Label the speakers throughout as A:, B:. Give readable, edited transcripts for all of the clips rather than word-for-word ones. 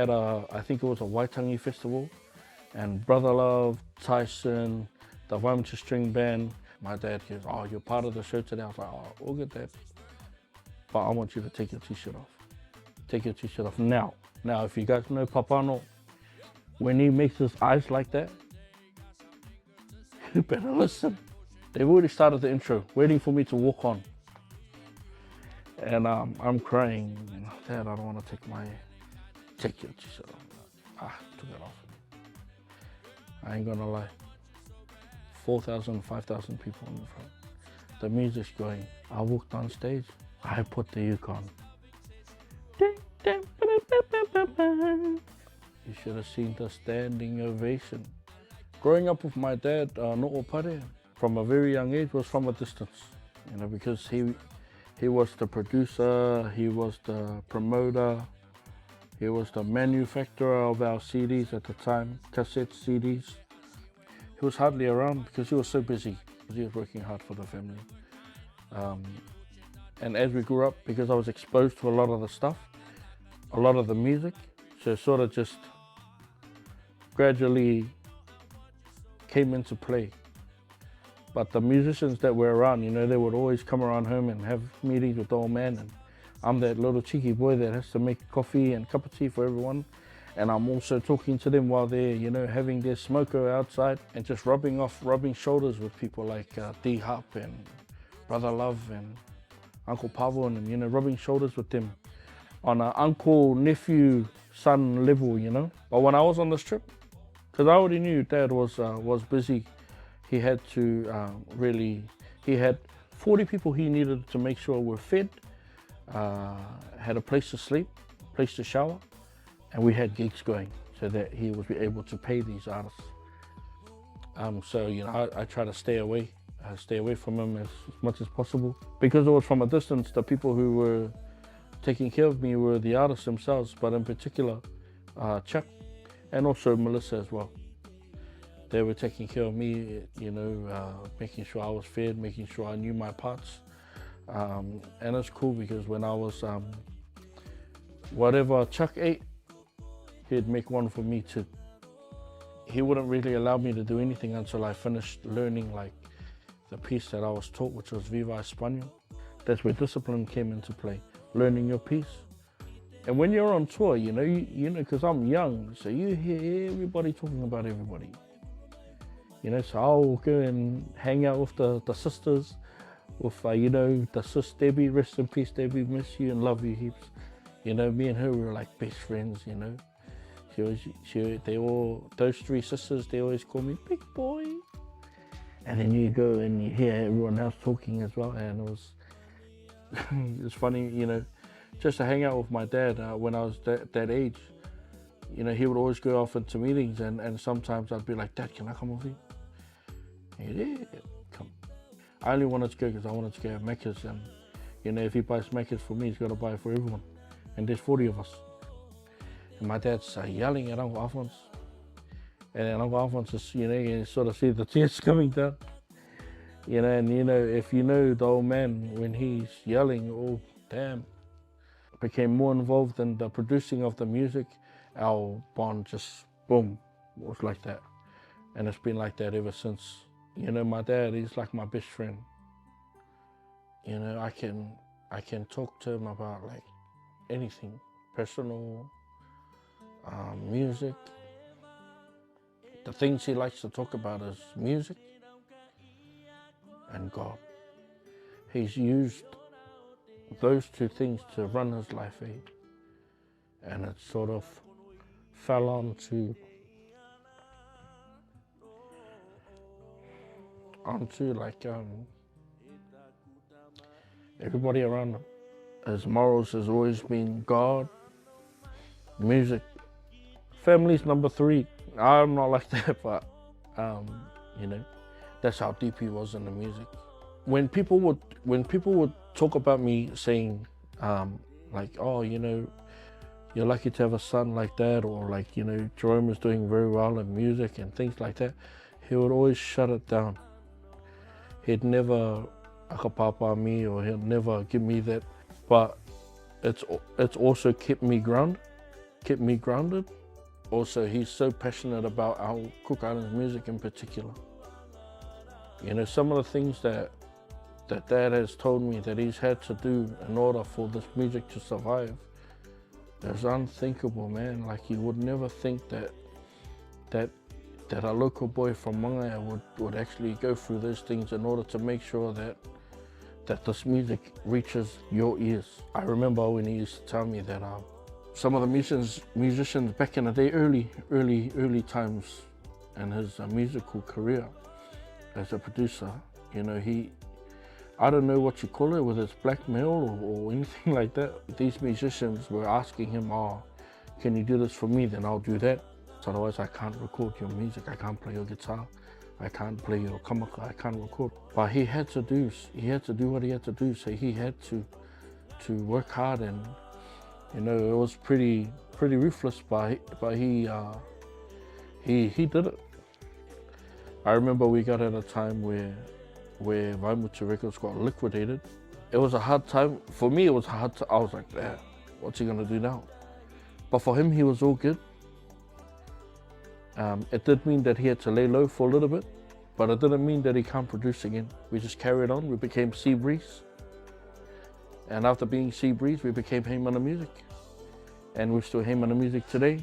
A: at I think it was a Waitangi festival, and Brother Love, Tyson, the Waimacha String Band, my dad goes, oh, you're part of the show today. I was like, oh, all good, Dad. But I want you to take your t-shirt off. Take your t-shirt off now. Now, if you guys know Papano, when he makes his eyes like that, you better listen. They've already started the intro, waiting for me to walk on. And I'm crying, Dad, I don't want to take your t-shirt off. Took it off. I ain't gonna lie. 4,000, 5,000 people in the front. The music's going. I walked on stage, I put the uke on. You should have seen the standing ovation. Growing up with my dad, Noo Pare, from a very young age, was from a distance. Because he was the producer, he was the promoter, he was the manufacturer of our CDs at the time, cassette CDs. He was hardly around because he was so busy. He was working hard for the family. And as we grew up, because I was exposed to a lot of the stuff, a lot of the music, so it sort of just gradually came into play. But the musicians that were around, they would always come around home and have meetings with the old man. And I'm that little cheeky boy that has to make coffee and cup of tea for everyone. And I'm also talking to them while they're, having their smoko outside and just rubbing shoulders with people like D Hup and Brother Love and Uncle Pavo and, rubbing shoulders with them on an uncle, nephew, son level, But when I was on this trip, because I already knew Dad was busy, he had to he had 40 people he needed to make sure were fed, had a place to sleep, place to shower, and we had gigs going so that he would be able to pay these artists. So, I try to stay away from him as much as possible. Because it was from a distance, the people who were taking care of me were the artists themselves, but in particular, Chuck and also Melissa as well. They were taking care of me, making sure I was fed, making sure I knew my parts. And it's cool because when I was, whatever Chuck ate, he'd make one for me too. He wouldn't really allow me to do anything until I finished learning like the piece that I was taught, which was Viva Espanol. That's where discipline came into play, learning your piece. And when you're on tour, because I'm young, so you hear everybody talking about everybody. So I'll go and hang out with the sisters, with, the sis Debbie, rest in peace Debbie, miss you and love you heaps. Me and her were like best friends, those three sisters, they always call me big boy. And then you go and you hear everyone else talking as well, and it was, it's funny, just to hang out with my dad when I was that age. He would always go off into meetings, and sometimes I'd be like, Dad, can I come with you? Yeah, come. I only wanted to go because I wanted to go at Macca's, and if he buys Macca's for me, he's got to buy it for everyone. And there's 40 of us. And my dad's yelling at Uncle Alphonse. And then Uncle Alphonse is, you sort of see the tears coming down. And if you know the old man, when he's yelling, oh, damn. Became more involved in the producing of the music, our bond just, boom, was like that. And it's been like that ever since. My dad, he's like my best friend. I can talk to him about like anything, personal, music. The things he likes to talk about is music and God. He's used those two things to run his life, and it sort of fell onto like everybody around him. His morals has always been God, music. Family's number 3. I'm not like that, but that's how deep he was in the music. When people would talk about me saying like, oh, you're lucky to have a son like that, or like, Jarome is doing very well in music and things like that, he would always shut it down. He'd never akapapa me, or he'd never give me that, but it's also kept me grounded. kept me grounded. Also, he's so passionate about our Cook Islands music in particular. You know, some of the things that Dad has told me that he's had to do in order for this music to survive is unthinkable, man. Like, you would never think that a local boy from Mangaya would actually go through those things in order to make sure that this music reaches your ears. I remember when he used to tell me that some of the musicians back in the day, early times in his musical career as a producer, you know, I don't know what you call it, whether it's blackmail or anything like that. These musicians were asking him, oh, can you do this for me? Then I'll do that. Otherwise, I can't record your music. I can't play your guitar. I can't play your kamaka. I can't record. But he had to do what he had to do. So he had to work hard, and you know, it was pretty ruthless. But he did it. I remember we got at a time where Vaimutu Records got liquidated. It was a hard time. For me, it was hard. I was like, man, what's he gonna do now? But for him, he was all good. It did mean that he had to lay low for a little bit, but it didn't mean that he can't produce again. We just carried on. We became Sea Breeze. And after being Sea Breeze, we became Heimana Music. And we're still Heimana Music today.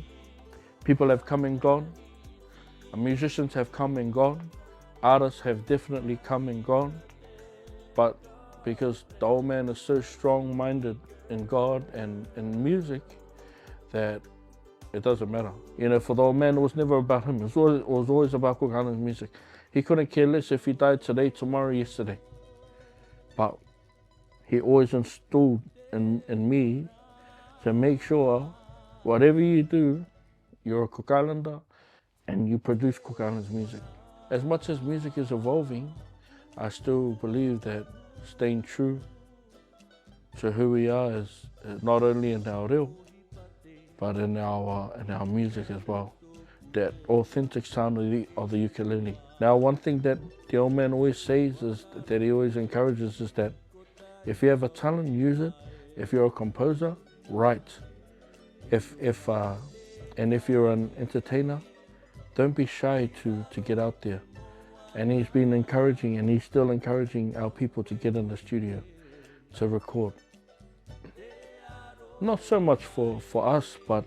A: People have come and gone. Musicians have come and gone. Artists have definitely come and gone. But because the old man is so strong-minded in God and in music, that it doesn't matter. You know, for the old man, it was never about him. It was always about Cook Islands music. He couldn't care less if he died today, tomorrow, yesterday. But he always instilled in me to make sure whatever you do, you're a Cook Islander and you produce Cook Islands music. As much as music is evolving, I still believe that staying true to who we are is not only in our reo, but in our music as well. That authentic sound of the ukulele. Now, one thing that the old man always says is that he always encourages is that if you have a talent, use it. If you're a composer, write. If you're an entertainer, don't be shy to get out there. And he's been encouraging, and he's still encouraging our people to get in the studio to record. Not so much for us, but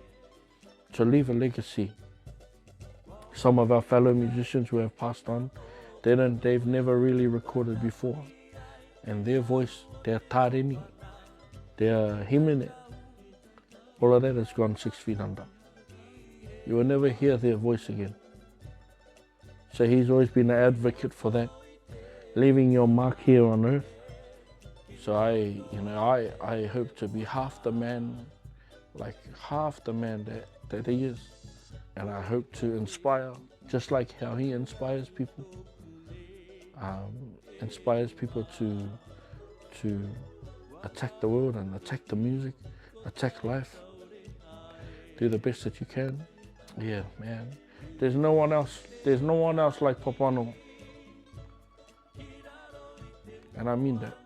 A: to leave a legacy. Some of our fellow musicians who have passed on, they've never really recorded before. And their voice, their tareni, their himene, all of that has gone 6 feet under. You will never hear their voice again. So he's always been an advocate for that, leaving your mark here on earth. So I hope to be half the man that he is. And I hope to inspire, just like how he inspires people. Inspires people to attack the world and attack the music, attack life. Do the best that you can. Yeah, man. There's no one else like Papano. And I mean that.